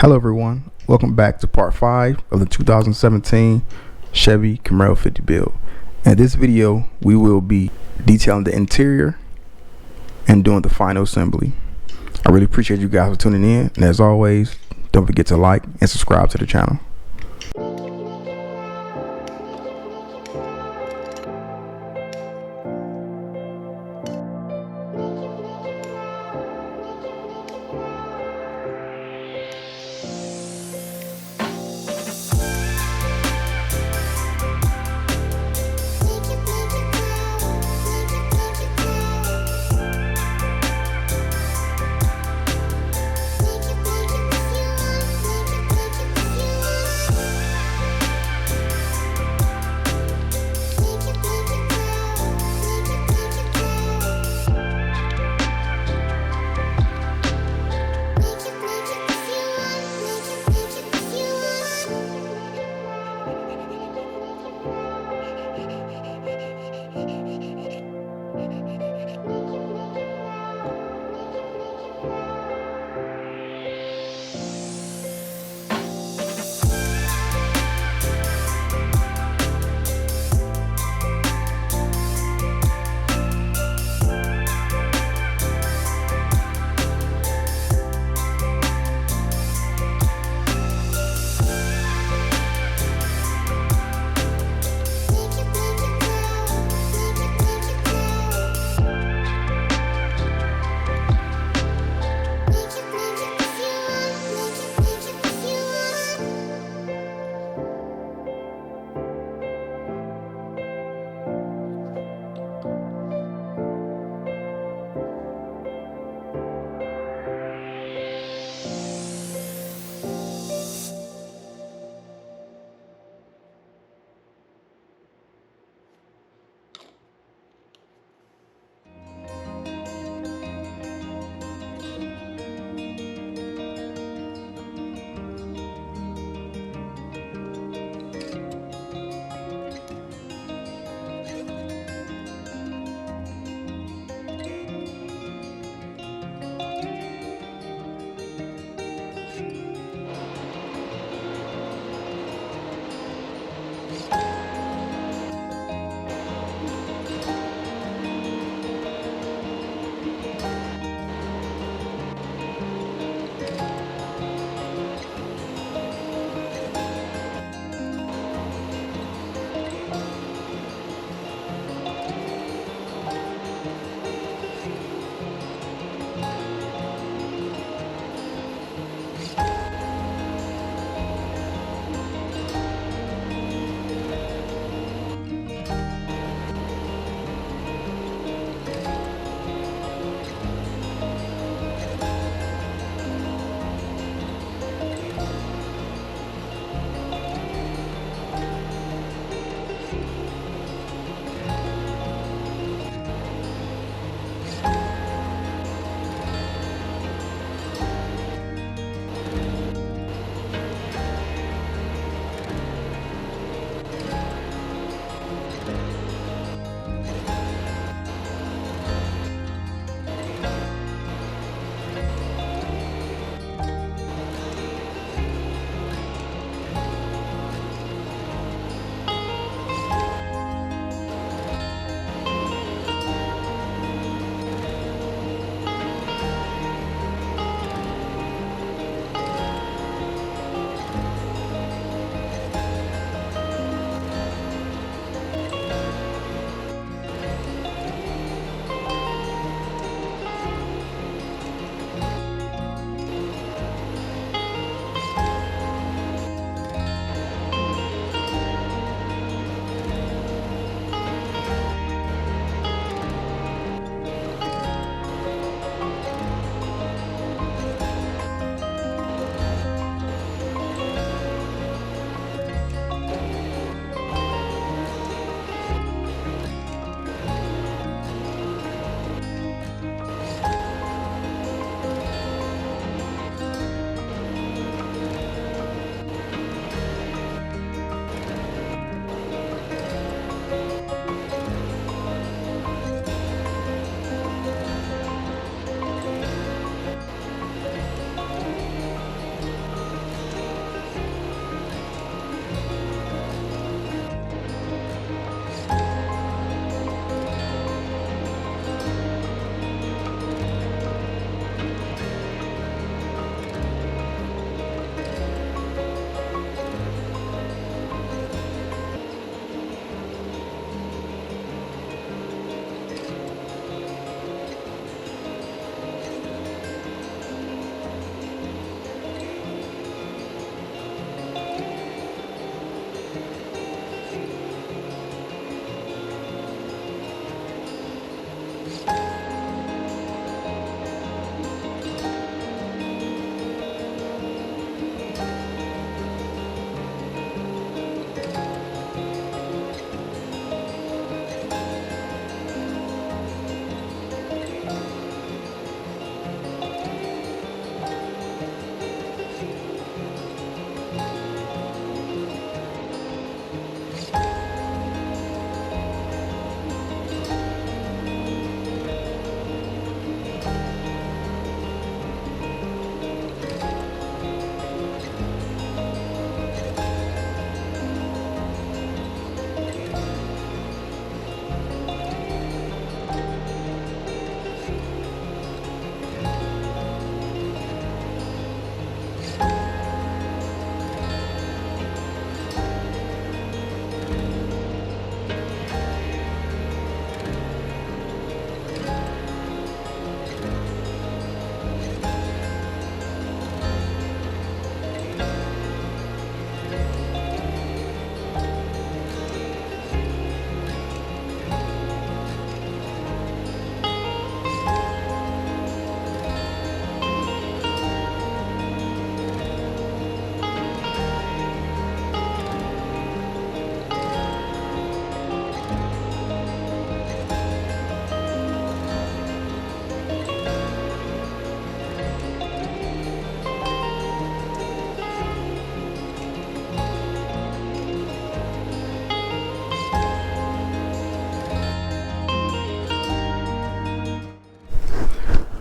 Hello everyone, welcome back to part 5 of the 2017 Chevy Camaro 50 build. In this video we will be detailing the interior and doing the final assembly. I really appreciate you guys for tuning in, and as always, don't forget to like and subscribe to the channel.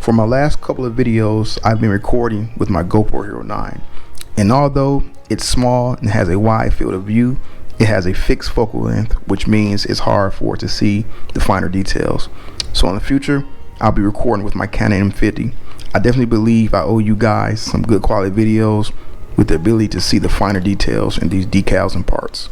For my last couple of videos, I've been recording with my GoPro Hero 9, and although it's small and has a wide field of view, it has a fixed focal length, which means it's hard for it to see the finer details. So in the future, I'll be recording with my Canon M50. I definitely believe I owe you guys some good quality videos with the ability to see the finer details in these decals and parts.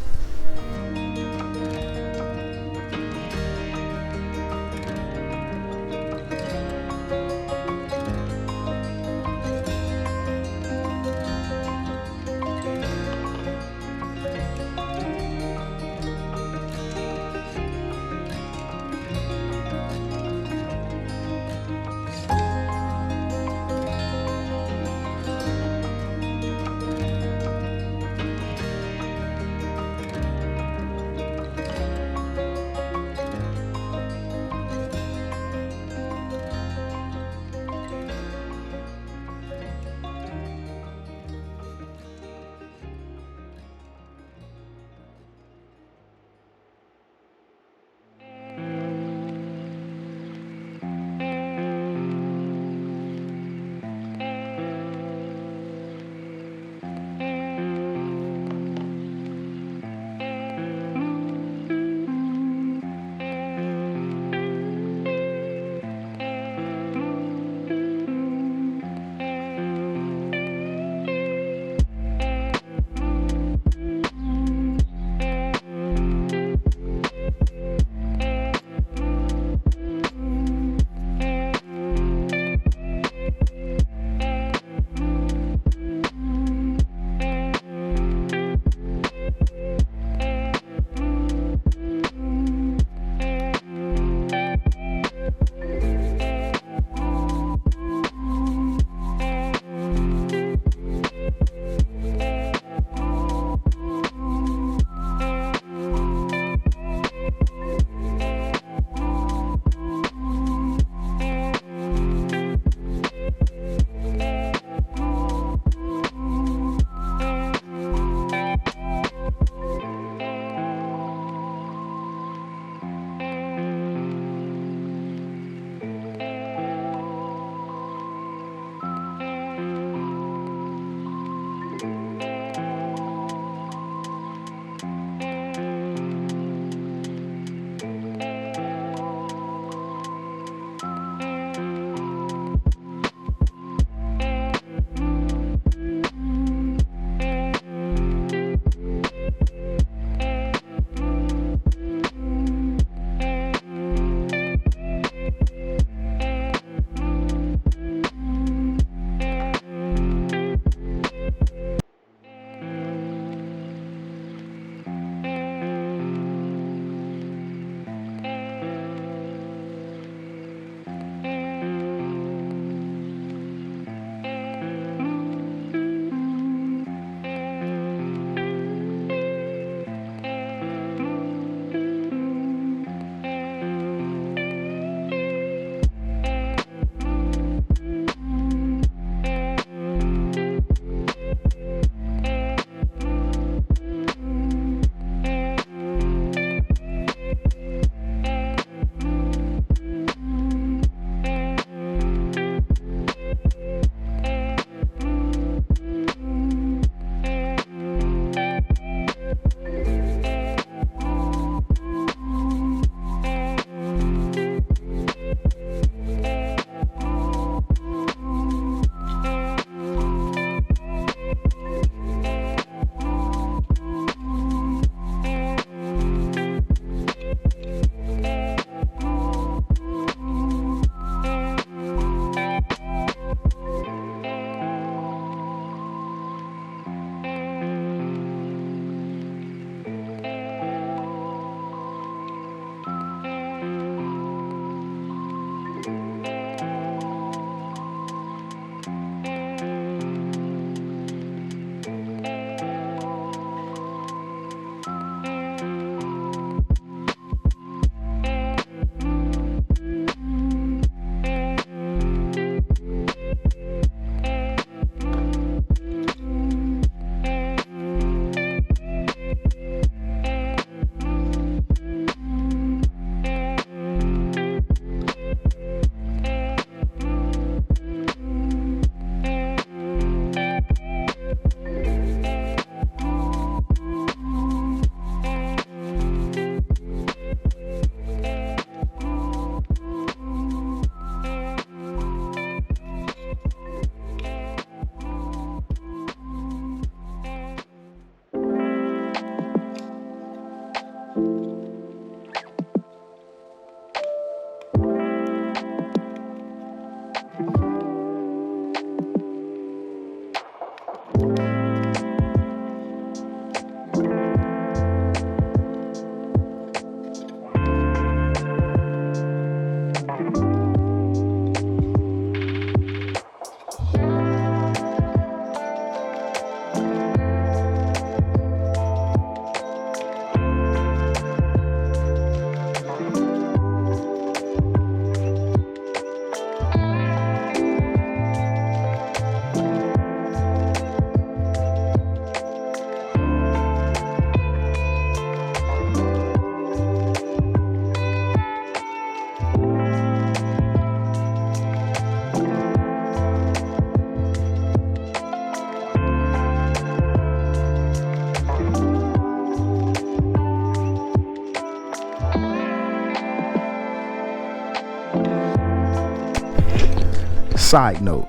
Side note,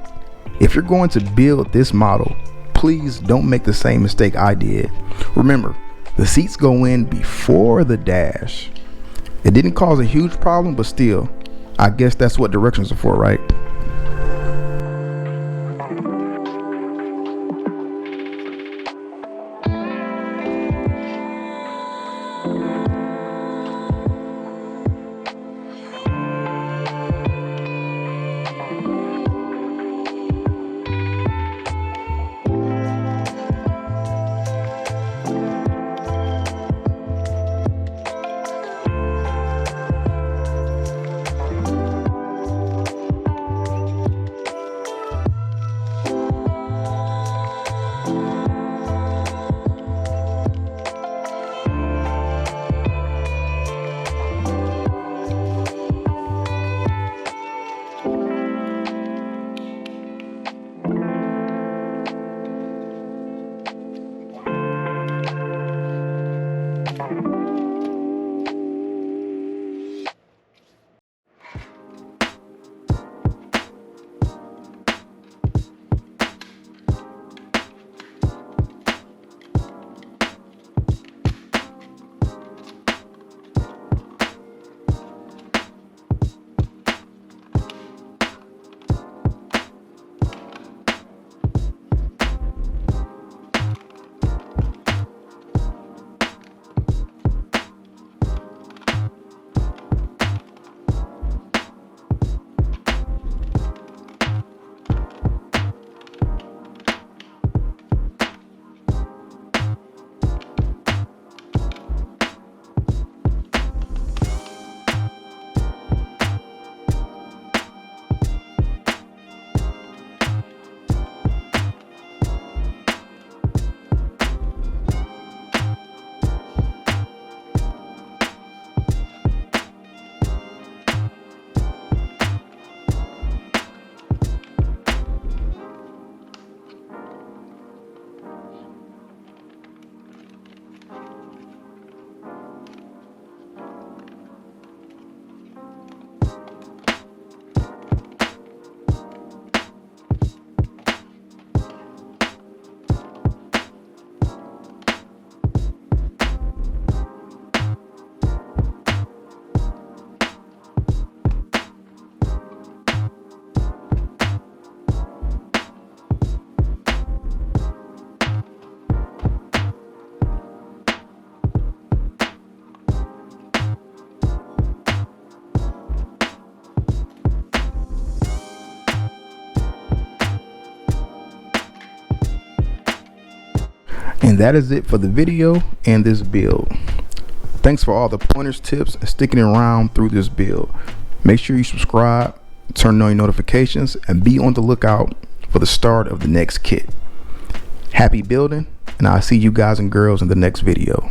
if you're going to build this model, please don't make the same mistake I did. Remember, the seats go in before the dash. It didn't cause a huge problem, but still, I guess that's what directions are for, right? And that is it for the video and this build. Thanks for all the pointers, tips, and sticking around through this build. Make sure you subscribe, turn on your notifications, and be on the lookout for the start of the next kit. Happy building, and I'll see you guys and girls in the next video.